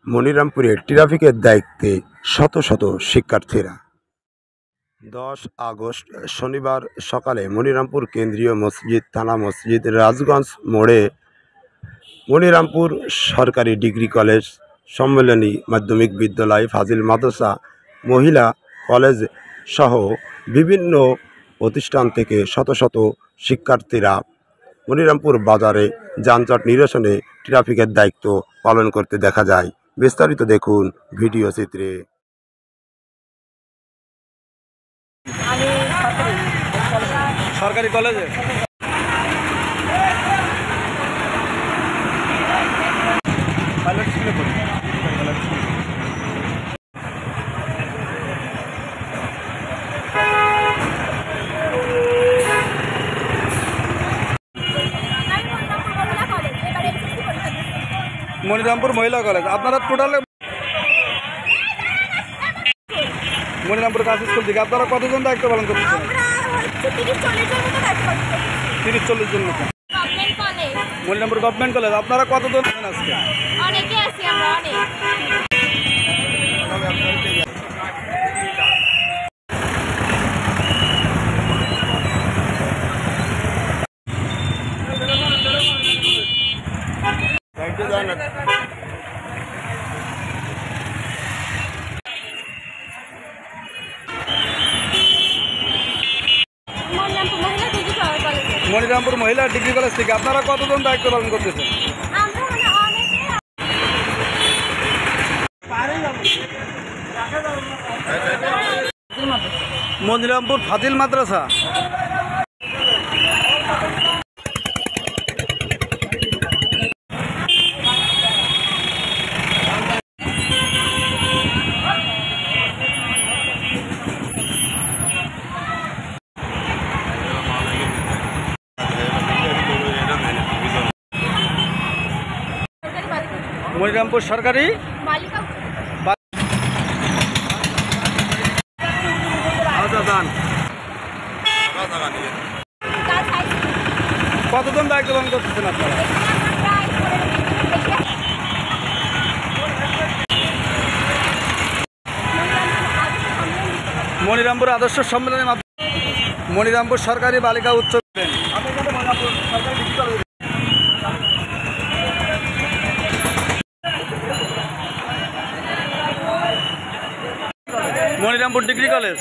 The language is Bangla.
মনিরামপুরে ট্রাফিকের দায়িত্বে শত শত শিক্ষার্থীরা। 10 আগস্ট শনিবার সকালে মনিরামপুর কেন্দ্রীয় মসজিদ, থানা মসজিদ, রাজগঞ্জ মোড়ে মনিরামপুর সরকারি ডিগ্রি কলেজ, সম্মেলনী মাধ্যমিক বিদ্যালয়, ফাজিল মাদ্রাসা, মহিলা কলেজ সহ বিভিন্ন প্রতিষ্ঠান থেকে শত শত শিক্ষার্থীরা মনিরামপুর বাজারে যানজট নিরসনে ট্রাফিকের দায়িত্ব পালন করতে দেখা যায়। বিস্তারিত দেখুন ভিডিও চিত্রে। সরকারি কলেজে মনিরামপুর মহিলা কলেজ। আপনারা টোটালে মনিরামপুর কাজ স্কুল থেকে আপনারা কতজন দায়িত্ব পালন করতেছেন? 30-40 জন মতো। Monirampur government college. আপনারা কতজন আছেন আজকে? অনেকে আছি আমরা, অনেক। মনিরামপুর মহিলা ডিগ্রি কলেজ থেকে আপনারা কতজন দায়িত্ব পালন করতেছেন? মনিরামপুর ফাজিল মাদ্রাসা। মনিরামপুর সরকারি কতজন দায়িত্ব পালন করতেছেন আপনারা? মনিরামপুর আদর্শ সম্মেলনের মাধ্যমে মনিরামপুর সরকারি বালিকা উচ্চ মনিরামপুর ডিগ্রি কলেজ।